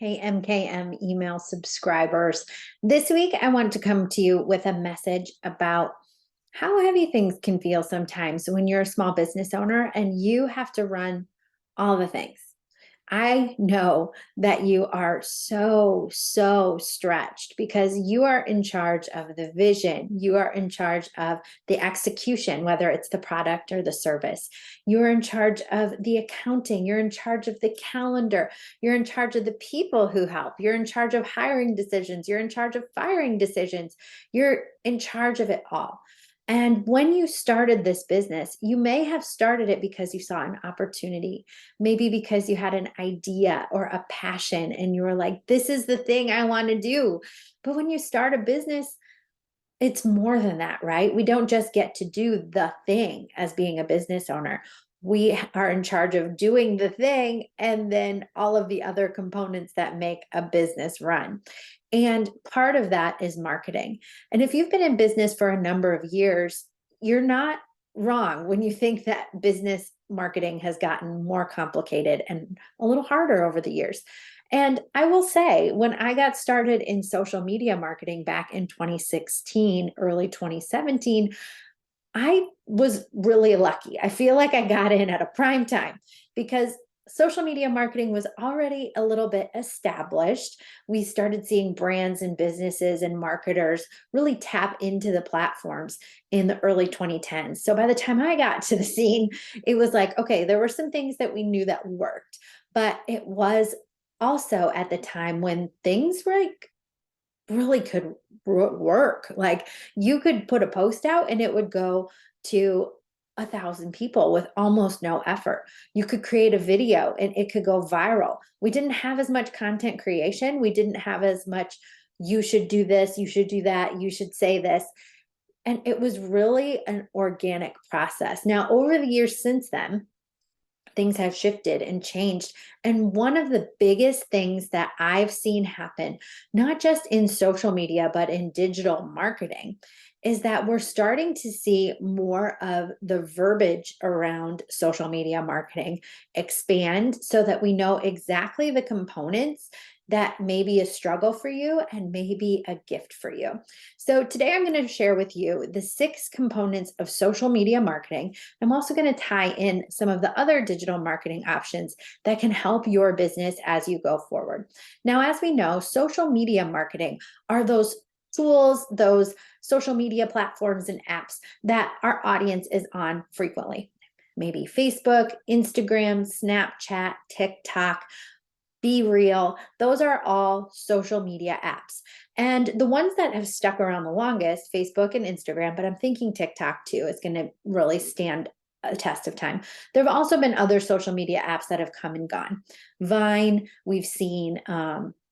Hey, MKM email subscribers. This week, I want to come to you with a message about how heavy things can feel sometimes when you're a small business owner and you have to run all the things. I know that you are so stretched because you are in charge of the vision. You are in charge of the execution, whether it's the product or the service. You're in charge of the accounting. You're in charge of the calendar. You're in charge of the people who help. You're in charge of hiring decisions. You're in charge of firing decisions. You're in charge of it all. And when you started this business, you may have started it because you saw an opportunity, maybe because you had an idea or a passion and you were like, this is the thing I want to do. But when you start a business, it's more than that, right? We don't just get to do the thing as being a business owner. We are in charge of doing the thing and then all of the other components that make a business run. And part of that is marketing. And if you've been in business for a number of years, you're not wrong when you think that business marketing has gotten more complicated and a little harder over the years. And I will say, when I got started in social media marketing back in 2016, early 2017, I was really lucky. I feel like I got in at a prime time because social media marketing was already a little bit established. We started seeing brands and businesses and marketers really tap into the platforms in the early 2010s. So by the time I got to the scene, it was like, okay, there were some things that we knew that worked, but it was also at the time when things like really could work. Like you could put a post out and it would go to 1,000 people with almost no effort. You could create a video and it could go viral. We didn't have as much content creation. We didn't have as much, you should do this, you should do that, you should say this. And it was really an organic process. Now, over the years since then, things have shifted and changed. And one of the biggest things that I've seen happen, not just in social media, but in digital marketing, is that we're starting to see more of the verbiage around social media marketing expand so that we know exactly the components that may be a struggle for you and maybe a gift for you. So today I'm going to share with you the 6 components of social media marketing. I'm also going to tie in some of the other digital marketing options that can help your business as you go forward. Now, as we know, social media marketing are those tools, those social media platforms and apps that our audience is on frequently. Maybe Facebook, Instagram, Snapchat, TikTok, Be Real. Those are all social media apps. And the ones that have stuck around the longest, Facebook and Instagram, but I'm thinking TikTok too, is going to really stand a test of time. There have also been other social media apps that have come and gone. Vine, we've seen,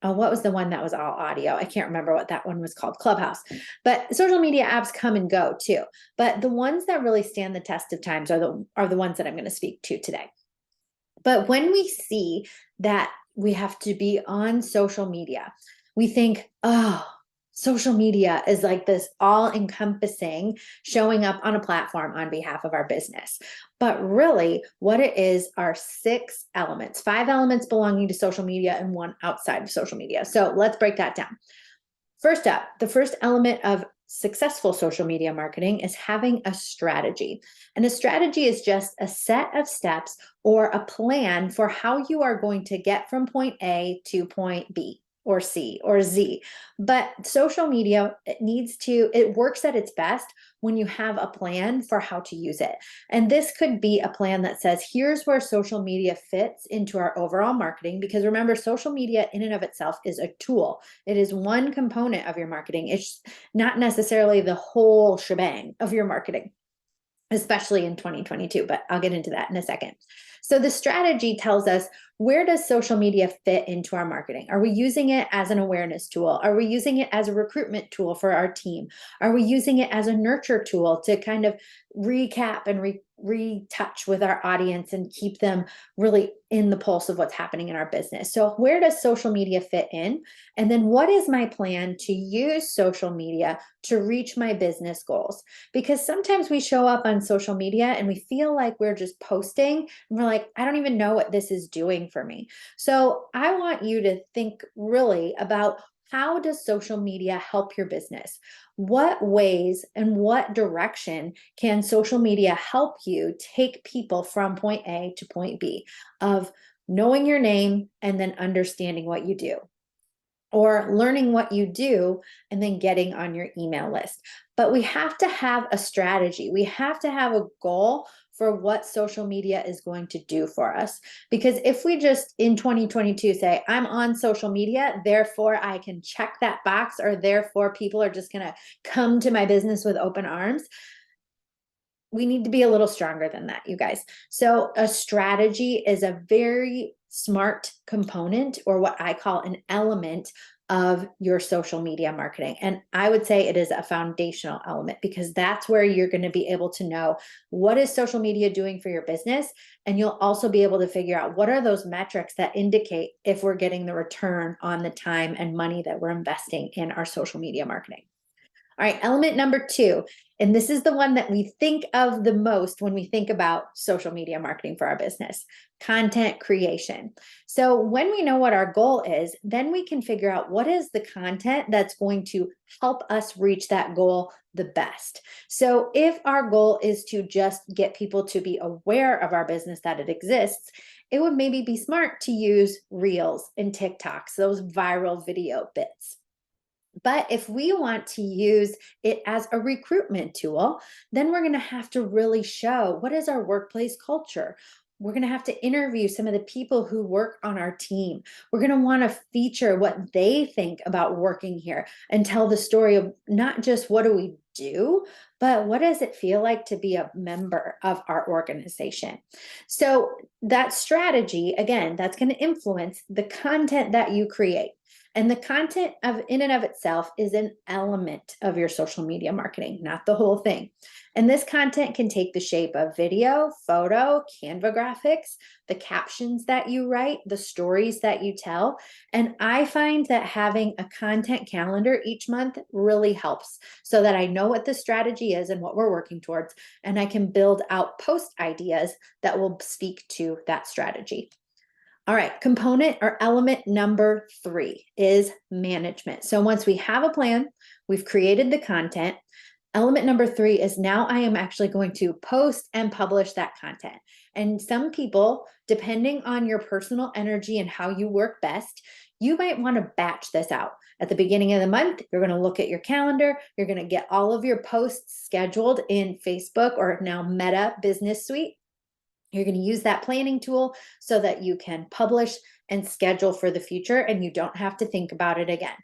what was the one that was all audio? I can't remember what that one was called, Clubhouse. But social media apps come and go too. But the ones that really stand the test of times are the ones that I'm going to speak to today. But when we see that we have to be on social media, we think, oh, social media is like this all encompassing showing up on a platform on behalf of our business. But really, what it is are 6 elements, 5 elements belonging to social media and 1 outside of social media. So let's break that down. First up, the first element of successful social media marketing is having a strategy. And a strategy is just a set of steps or a plan for how you are going to get from point A to point B or C or Z. But social media, it works at its best when you have a plan for how to use it. And this could be a plan that says, here's where social media fits into our overall marketing. Because remember, social media in and of itself is a tool. It is one component of your marketing. It's not necessarily the whole shebang of your marketing, especially in 2022, but I'll get into that in a second. So the strategy tells us, where does social media fit into our marketing? Are we using it as an awareness tool? Are we using it as a recruitment tool for our team? Are we using it as a nurture tool to kind of recap and retouch with our audience and keep them really in the pulse of what's happening in our business. So where does social media fit in? And then what is my plan to use social media to reach my business goals? Because sometimes we show up on social media and we feel like we're just posting and we're like, I don't even know what this is doing for me. So I want you to think really about, how does social media help your business? What ways and what direction can social media help you take people from point A to point B, of knowing your name and then understanding what you do, or learning what you do and then getting on your email list? But we have to have a strategy. We have to have a goal for what social media is going to do for us. Because if we just in 2022 say, I'm on social media, therefore I can check that box, or therefore people are just going to come to my business with open arms, we need to be a little stronger than that, you guys. So a strategy is a very smart component, or what I call an element of your social media marketing. And I would say it is a foundational element, because that's where you're going to be able to know, what is social media doing for your business? And you'll also be able to figure out, what are those metrics that indicate if we're getting the return on the time and money that we're investing in our social media marketing. All right, element number 2, and this is the one that we think of the most when we think about social media marketing for our business: content creation. So when we know what our goal is, then we can figure out what is the content that's going to help us reach that goal the best. So if our goal is to just get people to be aware of our business, that it exists, it would maybe be smart to use Reels and TikToks, those viral video bits. But if we want to use it as a recruitment tool, then we're going to have to really show, what is our workplace culture? We're going to have to interview some of the people who work on our team. We're going to want to feature what they think about working here, and tell the story of not just what do we do, but what does it feel like to be a member of our organization? So that strategy, again, that's going to influence the content that you create. And the content of in and of itself is an element of your social media marketing, not the whole thing. And this content can take the shape of video, photo, Canva graphics, the captions that you write, the stories that you tell. And I find that having a content calendar each month really helps, so that I know what the strategy is and what we're working towards, and I can build out post ideas that will speak to that strategy. All right, component or element number 3 is management. So once we have a plan, we've created the content, element number 3 is, now I am actually going to post and publish that content. And some people, depending on your personal energy and how you work best, you might want to batch this out. At the beginning of the month, you're going to look at your calendar, you're going to get all of your posts scheduled in Facebook, or now Meta Business Suite. You're going to use that planning tool so that you can publish and schedule for the future, and you don't have to think about it again.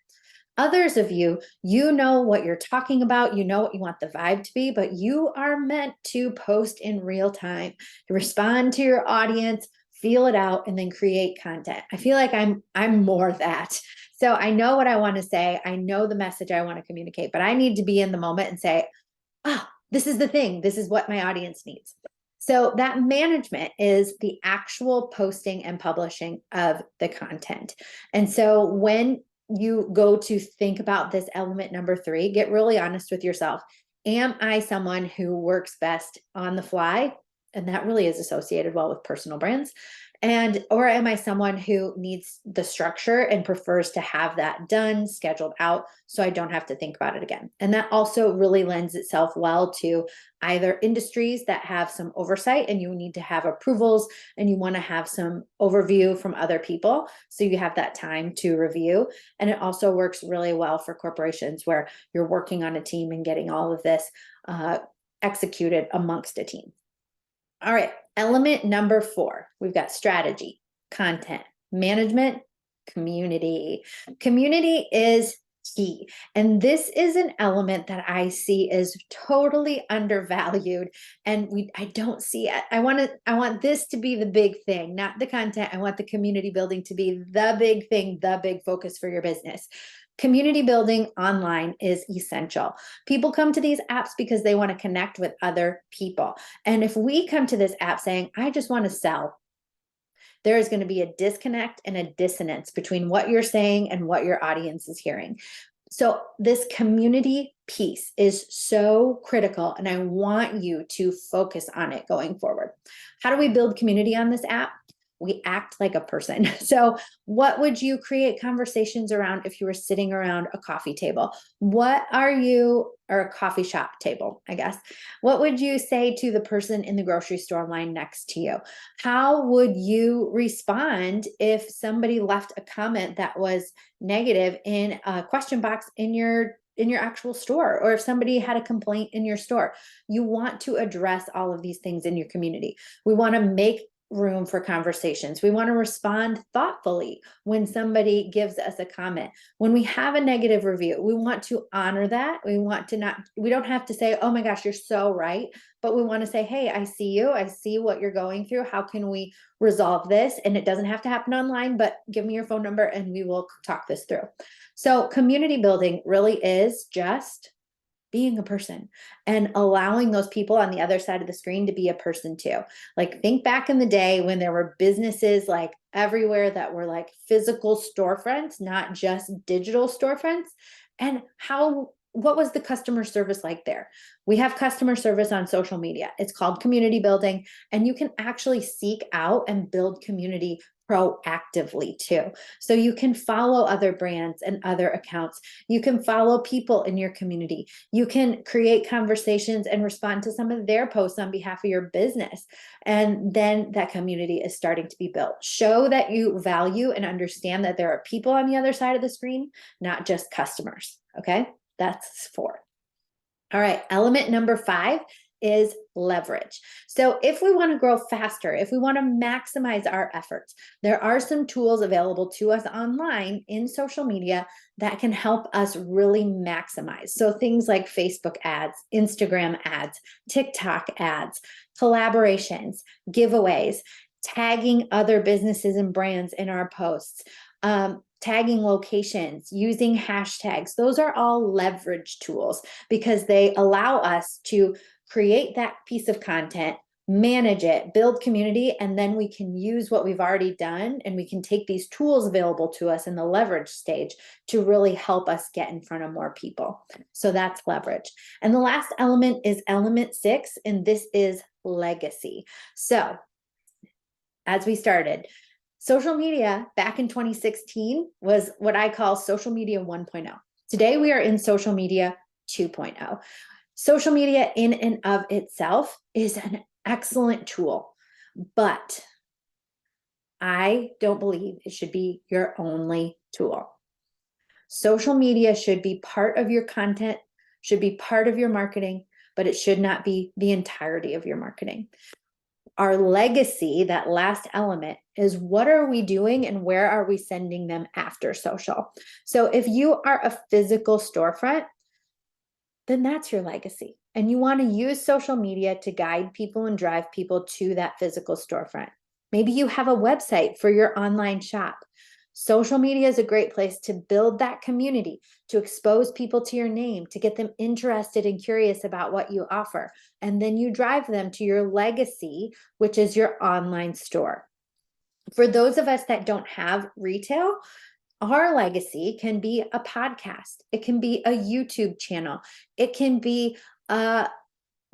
Others of you, you know what you're talking about, you know what you want the vibe to be, but you are meant to post in real time, to respond to your audience, feel it out, and then create content. I feel like I'm more that. So I know what I want to say, I know the message I want to communicate, but I need to be in the moment and say, oh, this is the thing, this is what my audience needs. So that management is the actual posting and publishing of the content. And so when you go to think about this element number 3, get really honest with yourself. Am I someone who works best on the fly? And that really is associated well with personal brands. Or am I someone who needs the structure and prefers to have that done, scheduled out, so I don't have to think about it again? And that also really lends itself well to either industries that have some oversight and you need to have approvals and you want to have some overview from other people, so you have that time to review. And it also works really well for corporations where you're working on a team and getting all of this executed amongst a team. All right, element number 4, we've got strategy, content, management, community. Community is key. And this is an element that I see is totally undervalued. And I don't see it. I want this to be the big thing, not the content. I want the community building to be the big thing, the big focus for your business. Community building online is essential. People come to these apps because they want to connect with other people. And if we come to this app saying, I just want to sell, there is going to be a disconnect and a dissonance between what you're saying and what your audience is hearing. So this community piece is so critical, and I want you to focus on it going forward. How do we build community on this app? We act like a person. So what would you create conversations around if you were sitting around a coffee table? What are you, or a coffee shop table, I guess. What would you say to the person in the grocery store line next to you? How would you respond if somebody left a comment that was negative in a question box in your actual store, or if somebody had a complaint in your store? You want to address all of these things in your community. We want to make room for conversations. We want to respond thoughtfully when somebody gives us a comment. When we have a negative review, we want to honor that. We don't have to say, oh my gosh, you're so right. But we want to say, hey, I see you. I see what you're going through. How can we resolve this? And it doesn't have to happen online, but give me your phone number and we will talk this through. So community building really is just being a person and allowing those people on the other side of the screen to be a person too. Like, think back in the day when there were businesses like everywhere that were like physical storefronts, not just digital storefronts. And what was the customer service like there? We have customer service on social media. It's called community building, and you can actually seek out and build community proactively too. So you can follow other brands and other accounts. You can follow people in your community. You can create conversations and respond to some of their posts on behalf of your business. And then that community is starting to be built. Show that you value and understand that there are people on the other side of the screen, not just customers. Okay, that's 4. All right, element number 5 is leverage. So if we want to grow faster, if we want to maximize our efforts, there are some tools available to us online in social media that can help us really maximize. So things like Facebook ads, Instagram ads, TikTok ads, collaborations, giveaways, tagging other businesses and brands in our posts, tagging locations, using hashtags. Those are all leverage tools because they allow us to create that piece of content, manage it, build community, and then we can use what we've already done, and we can take these tools available to us in the leverage stage to really help us get in front of more people. So that's leverage. And the last element is element 6, and this is legacy. So as we started, social media back in 2016 was what I call social media 1.0. Today we are in social media 2.0. Social media in and of itself is an excellent tool, but I don't believe it should be your only tool. Social media should be part of your content, should be part of your marketing, but it should not be the entirety of your marketing. Our legacy, that last element, is what are we doing and where are we sending them after social? So if you are a physical storefront, then that's your legacy. And you want to use social media to guide people and drive people to that physical storefront. Maybe you have a website for your online shop. Social media is a great place to build that community, to expose people to your name, to get them interested and curious about what you offer. And then you drive them to your legacy, which is your online store. For those of us that don't have retail, our legacy can be a podcast. It can be a YouTube channel. It can be a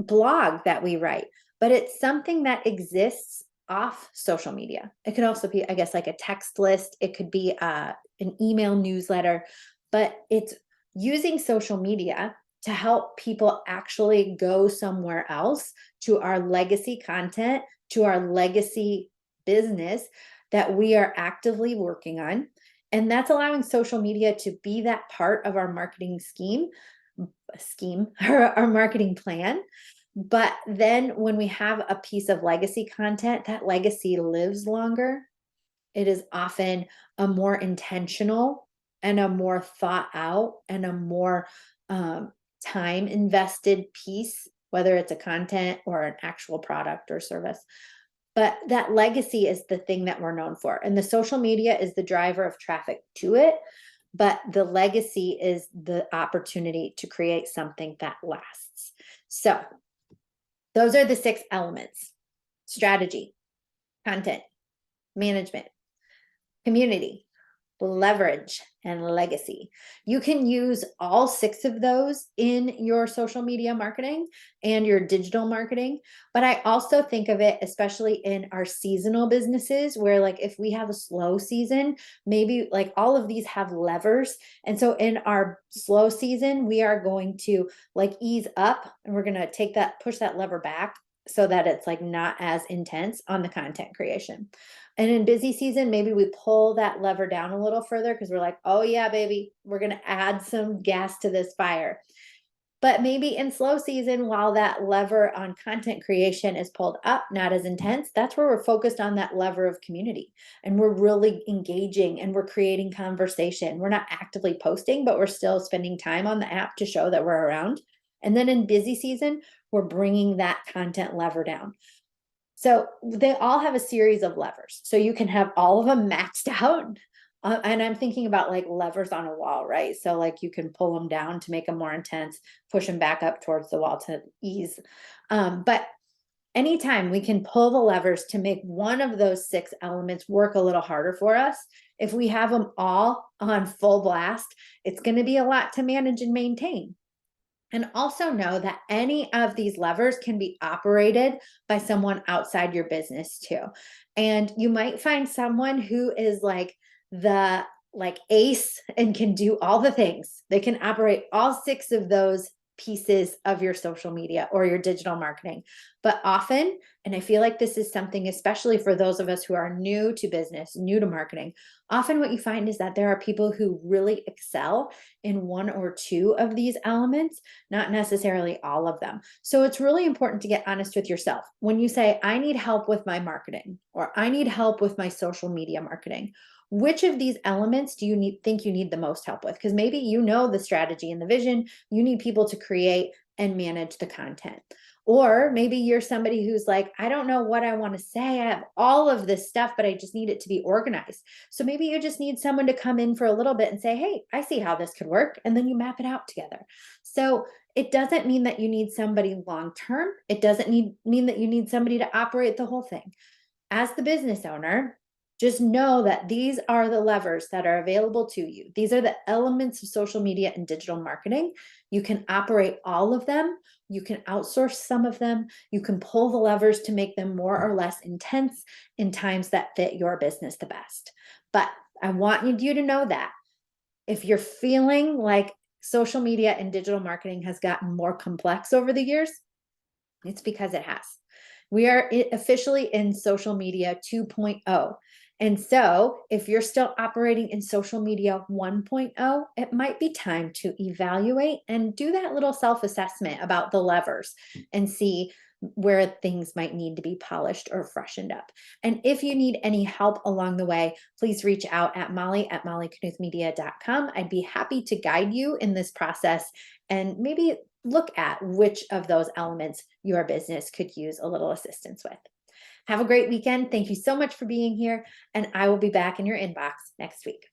blog that we write, but it's something that exists off social media. It could also be, I guess, like a text list. It could be an email newsletter, but it's using social media to help people actually go somewhere else, to our legacy content, to our legacy business that we are actively working on. And that's allowing social media to be that part of our marketing our marketing plan. But then when we have a piece of legacy content, that legacy lives longer. It is often a more intentional and a more thought out and a more time invested piece, whether it's a content or an actual product or service. But that legacy is the thing that we're known for. And the social media is the driver of traffic to it. but the legacy is the opportunity to create something that lasts. So those are the 6 elements: strategy, content, management, community, leverage, and legacy. You can use all 6 of those in your social media marketing and your digital marketing. But I also think of it, especially in our seasonal businesses, where like if we have a slow season, maybe like all of these have levers. And so in our slow season, we are going to like ease up and we're going to take that, push that lever back so that it's like not as intense on the content creation. And in busy season, maybe we pull that lever down a little further because we're like, oh yeah, baby, we're going to add some gas to this fire. But maybe in slow season, while that lever on content creation is pulled up, not as intense, that's where we're focused on that lever of community. And we're really engaging and we're creating conversation. We're not actively posting, but we're still spending time on the app to show that we're around. And then in busy season, we're bringing that content lever down. So they all have a series of levers. So you can have all of them maxed out. And I'm thinking about like levers on a wall, right? So like you can pull them down to make them more intense, push them back up towards the wall to ease. But anytime we can pull the levers to make one of those 6 elements work a little harder for us, if we have them all on full blast, it's going to be a lot to manage and maintain. And also know that any of these levers can be operated by someone outside your business too. And you might find someone who is like the ace and can do all the things. They can operate all 6 of those pieces of your social media or your digital marketing. But often, and I feel like this is something, especially for those of us who are new to business, new to marketing, often what you find is that there are people who really excel in 1 or 2 of these elements, not necessarily all of them. So it's really important to get honest with yourself. When you say, I need help with my marketing, or I need help with my social media marketing, which of these elements do you think you need the most help with? Because maybe you know the strategy and the vision, you need people to create and manage the content. Or maybe you're somebody who's like, I don't know what I want to say. I have all of this stuff, but I just need it to be organized. So maybe you just need someone to come in for a little bit and say, hey, I see how this could work. And then you map it out together. So it doesn't mean that you need somebody long term. It doesn't mean that you need somebody to operate the whole thing. As the business owner, just know that these are the levers that are available to you. These are the elements of social media and digital marketing. You can operate all of them. You can outsource some of them. You can pull the levers to make them more or less intense in times that fit your business the best. But I want you to know that if you're feeling like social media and digital marketing has gotten more complex over the years, it's because it has. We are officially in social media 2.0. And so if you're still operating in social media 1.0, it might be time to evaluate and do that little self-assessment about the levers and see where things might need to be polished or freshened up. And if you need any help along the way, please reach out at molly@mollyknuthmedia.com. I'd be happy to guide you in this process and maybe look at which of those elements your business could use a little assistance with. Have a great weekend. Thank you so much for being here, and I will be back in your inbox next week.